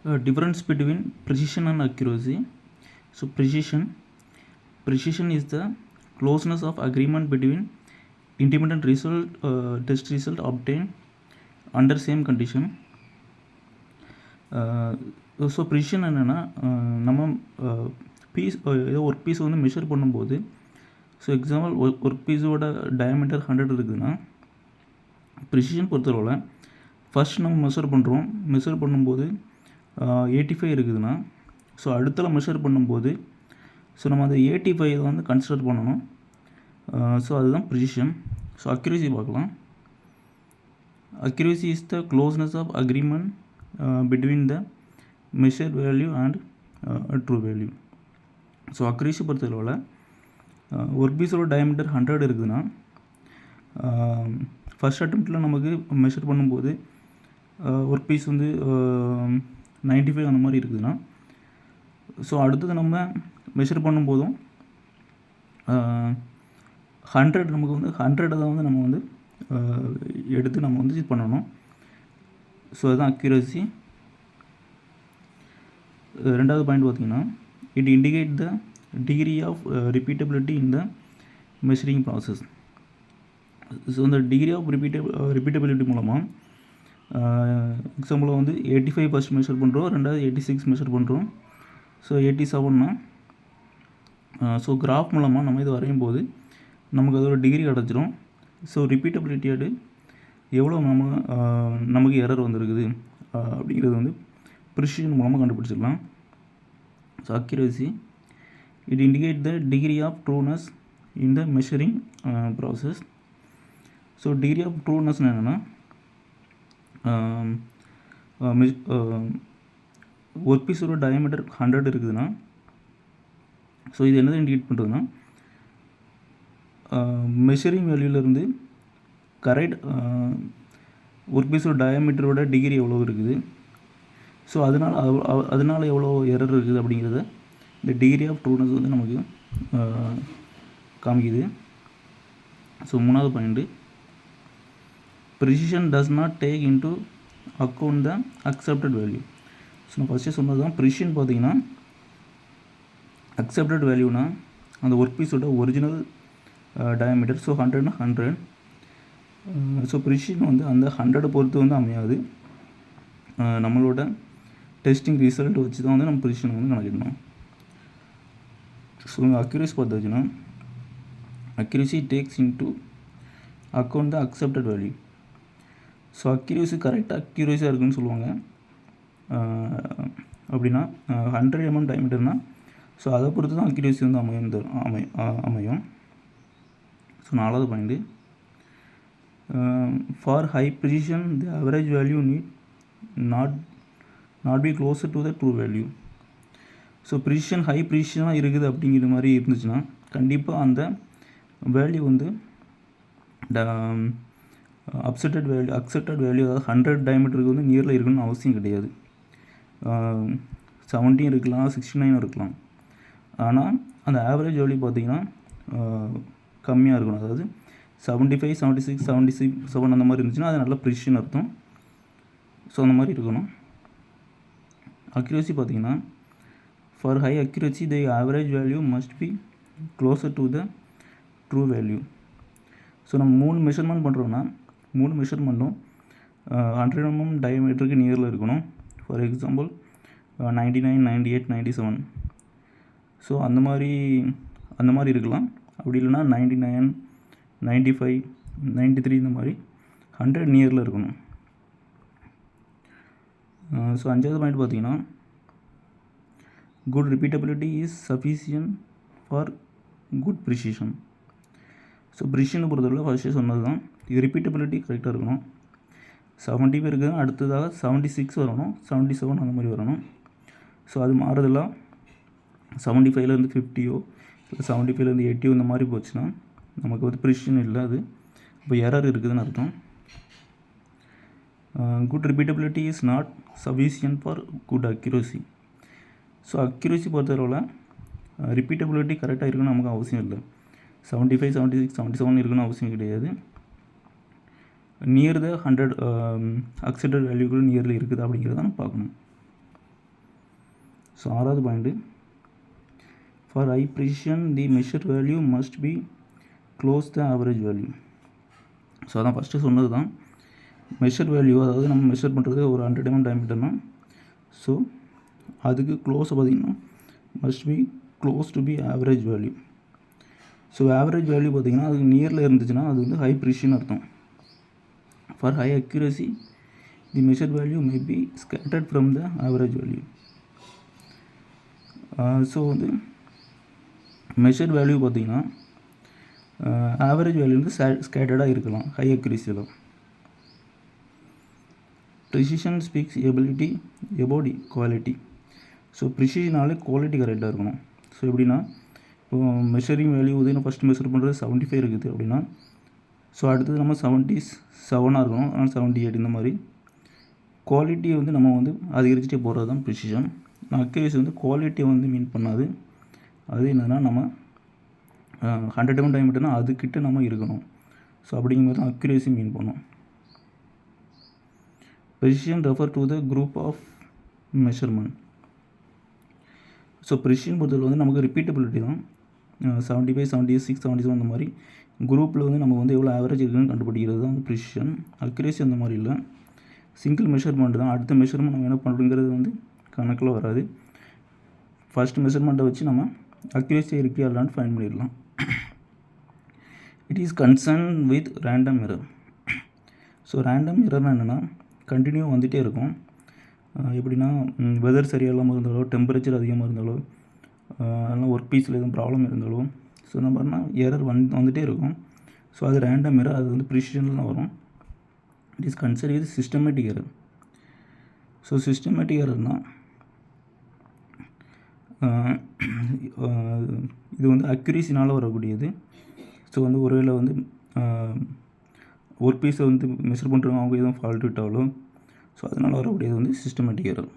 Difference between precision and accuracy. So precision is the closeness of agreement between independent result test result obtained under same condition. So precision என்னென்னா நம்ம piece ஏதோ work piece வந்து measure பண்ணும்போது, so example work பீஸோட diameter 100 இருக்குதுன்னா, precision பொறுத்தளவில் first நம்ம measure பண்ணும்போது 85 இருக்குதுன்னா, ஸோ அடுத்தல மெஷர் பண்ணும்போது ஸோ நம்ம அந்த 85 வந்து கன்சிடர் பண்ணணும். ஸோ அதுதான் ப்ரிசிஷன். ஸோ அக்யூரசி பார்க்கலாம். Accuracy is the closeness of agreement between the measure value and true value. So accuracy பொறுத்தளவில் ஒர்க் பீஸோட டயமீட்டர் 100 இருக்குதுன்னா, ஃபஸ்ட் அட்டெம்ப்டில் நமக்கு மெஷர் பண்ணும்போது ஒர்க் பீஸ் வந்து 95 அந்த மாதிரி இருக்குதுன்னா, ஸோ அடுத்தது நம்ம மெஷர் பண்ணும்போதும் 100 நமக்கு வந்து 100 தான் வந்து நம்ம வந்து எடுத்து நம்ம வந்து இது பண்ணணும். ஸோ அதுதான் அக்யூரசி. ரெண்டாவது பாயிண்ட் பார்த்திங்கன்னா, it indicate the degree of repeatability in the measuring process. So இந்த டிகிரி ஆஃப் ரிப்பீட்டபிலிட்டி மூலமாக எக்ஸாம்பிளாக வந்து 85 ஃபஸ்ட் மெஷர் பண்ணுறோம், ரெண்டாவது 86 மெஷர் பண்ணுறோம், ஸோ 87னா ஸோ கிராஃப் மூலமாக நம்ம இது வரையும் போது நமக்கு அதோட டிகிரி கிடச்சிரும். ஸோ ரிப்பீட்டபிலிட்டியோடு எவ்வளோ நமக்கு எரர் வந்துருக்குது அப்படிங்கிறது வந்து ப்ரிசிஷன் மூலமாக கண்டுபிடிச்சிடலாம். So accuracy it indicate the degree of trueness in the measuring process. So degree of trueness என்னென்னா, ஒர்க் பீஸோட டயமீட்டர் 100 இருக்குதுன்னா, ஸோ இது என்னது இண்டிகேட் பண்ணுறதுன்னா, மெஷரிங் வேல்யூலேருந்து கரெக்ட் ஒர்க் பீஸோட டயமீட்டரோட டிகிரி எவ்வளோ இருக்குது, ஸோ அதனால் எவ்வளோ எரர் இருக்குது அப்படிங்கிறத இந்த டிகிரி ஆஃப் ட்ரூனஸ் வந்து நமக்கு காமிக்குது. ஸோ மூணாவது point, precision does not take into account the accepted value. So நான் ஃபஸ்ட்டே சொன்னது தான், ப்ரிசிஷன் பார்த்தீங்கன்னா அக்செப்டட் வேல்யூனா அந்த ஒர்க் பீஸோட ஒரிஜினல் டயமீட்டர், ஸோ 100னா 100. ஸோ ப்ரிசிஷன் வந்து அந்த 100 பொறுத்து வந்து அமையாது, நம்மளோட டெஸ்டிங் ரிசல்ட் வச்சு தான் வந்து நம்ம ப்ரிசிஷன் வந்து கணக்கிடணும். ஸோ அக்யூரசி பார்த்தாச்சுன்னா, accuracy takes into account the accepted value. So accuracy கரெக்டாக அக்யூரஸியாக இருக்குதுன்னு சொல்லுவாங்க. அப்படின்னா 100 mm டயமீட்டர்னால் ஸோ அதை பொறுத்து தான் அக்யூரசி வந்து அமையும். ஸோ நாலாவது point, for high precision the average value need not be closer to the true value. So high ப்ரிசிஷனாக இருக்குது அப்படிங்கிற மாதிரி இருந்துச்சுன்னா கண்டிப்பாக அந்த வேல்யூ வந்து அக்செப்டட் வேல்யூ அதாவது 100 டயமீட்டருக்கு வந்து நியரில் இருக்கணும்னு அவசியம் கிடையாது. 17 இருக்கலாம், 69 இருக்கலாம். ஆனால் அந்த ஆவரேஜ் வேல்யூ பார்த்திங்கன்னா கம்மியாக இருக்கணும். அதாவது 75, 76, 77 அந்த மாதிரி இருந்துச்சுன்னா அது நல்ல ப்ரிசிஷன் அர்த்தம். ஸோ அந்த மாதிரி இருக்கணும். அக்யூரசி பார்த்திங்கன்னா, for high accuracy the average value must be closer to the true value. So நம்ம 3 மெஷர்மெண்ட் பண்ணுறோன்னா 3 மெஷர்மெண்ட்டும் 100 mm டயமீட்டருக்கு நியரில் இருக்கணும். For example 99, 98, 97. ஸோ அந்த மாதிரி இருக்கலாம். அப்படி இல்லைனா 99, 95, 93 இந்த மாதிரி 100 நியரில் இருக்கணும். ஸோ அஞ்சாவது பாயிண்ட் பார்த்தீங்கன்னா, good repeatability is sufficient for good precision. So ப்ரிசிஷனை பொறுத்தவரை ஃபஸ்ட்டே சொன்னது தான், இது ரிப்பீட்டபிலிட்டி கரெக்டாக இருக்கணும். 70 இருக்குது, அடுத்ததாக 76 வரணும், 77 அந்த மாதிரி வரணும். ஸோ அது மாறுதில்ல. 75லேருந்து 50யோ இல்லை 75லேருந்து 80யோ இந்த மாதிரி போச்சுன்னா நமக்கு வந்து ப்ரிசிஷன் இல்லை, அது இப்போ எரர் இருக்குதுன்னு அர்த்தம். Good repeatability is not sufficient for good accuracy. So accuracy பொறுத்தளவில் ரிப்பீட்டபிலிட்டி கரெக்டாக இருக்குன்னு நமக்கு அவசியம் இல்லை. 75, 76, 77 இருக்குன்னு அவசியம் கிடையாது. நியர் த 100 அக்செப்டட் வேல்யூக்குள்ள நியரில் இருக்குது அப்படிங்கிறத நம்ம பார்க்கணும். ஸோ 6வது point, for high precision the measure value must be close the average value. So அதான் ஃபஸ்ட்டு சொன்னது தான். மெஷர் வேல்யூ, அதாவது நம்ம மெஷர் பண்ணுறது ஒரு 100 mm டயமீட்டர்னா, ஸோ அதுக்கு க்ளோஸை பார்த்திங்கன்னா must be close to be average value. So average value பார்த்திங்கன்னா அதுக்கு நியரில் இருந்துச்சுன்னா அது வந்து ஹை ப்ரிசிஷன் அர்த்தம். For high accuracy the measure value may be scattered from the average value. So வந்து மெஷர் வேல்யூ பார்த்திங்கன்னா ஆவரேஜ் வேல்யூ வந்து ஸ்கேட்டர்டாக இருக்கலாம் ஹை அக்யூரசியில். Precision speaks ability about quality. So ப்ரிசிஷனாலே குவாலிட்டி கரெக்டாக இருக்கணும். ஸோ எப்படின்னா, இப்போ மெஷரிங் வேல்யூ வந்து நான் ஃபஸ்ட்டு மெஷர் பண்ணுறது 75 இருக்குது அப்படின்னா, ஸோ அடுத்தது நம்ம 77 இருக்கணும், ஆனால் 78 இந்த மாதிரி குவாலிட்டியை வந்து நம்ம வந்து அதிகரிச்சுட்டே போகிறது தான் ப்ரிசிஷன். அக்யூரசி வந்து குவாலிட்டியை வந்து மீன் பண்ணாது. அது என்னென்னா, நம்ம 100 mm டயமீட்டர்னா அதுக்கிட்ட நம்ம இருக்கணும். ஸோ அப்படிங்கும்போது தான் அக்யூரசி மீன் பண்ணோம். Precision refer to the group of measurement. So precision பொறுத்தவரை வந்து நமக்கு ரிப்பீட்டபிலிட்டி தான். 75, 76, 77 அந்த மாதிரி குரூப்பில் வந்து நம்ம வந்து எவ்வளோ ஆவரேஜ் இருக்குதுன்னு கண்டுபிடிக்கிறது தான் வந்து ப்ரிசிஷன். அக்யூரசி அந்த மாதிரி இல்லை, சிங்கிள் மெஷர்மெண்ட் தான். அடுத்த மெஷர்மெண்ட் நம்ம என்ன பண்ணுறதுங்கிறது வந்து கணக்கில் வராது. ஃபஸ்ட் மெஷர்மெண்ட்டை வச்சு நம்ம அக்யூரசி இருக்கா இல்லைன்னு ஃபைண்ட் பண்ணிடலாம். It is concern with random error. So random எரர்னால் என்னென்னா, கண்டினியூ வந்துகிட்டே இருக்கும். எப்படின்னா, வெதர் சரியாக இல்லாமல் இருந்தாலோ, டெம்பரேச்சர் அதிகமாக இருந்தாலோ, அதெல்லாம் ஒர்க் பீஸில் எதுவும் ப்ராப்ளம் இருந்தாலோ, ஸோ இந்த மாதிரினா எரர் வந்துகிட்டே இருக்கும். ஸோ அது ரேண்டம் எரர், அது வந்து ப்ரிசிஷனில் தான் வரும். It is concern with systematic error. So systematic எரர்னால் இது வந்து அக்யூரேசினால் வரக்கூடியது. ஸோ வந்து ஒருவேளை வந்து ஒர்க் பீஸை வந்து மெஷர் பண்ணுறவங்க அவங்க எதுவும் ஃபால்ட் விட்டாலோ, ஸோ அதனால் வரக்கூடியது வந்து சிஸ்டமேட்டிக் எரர்.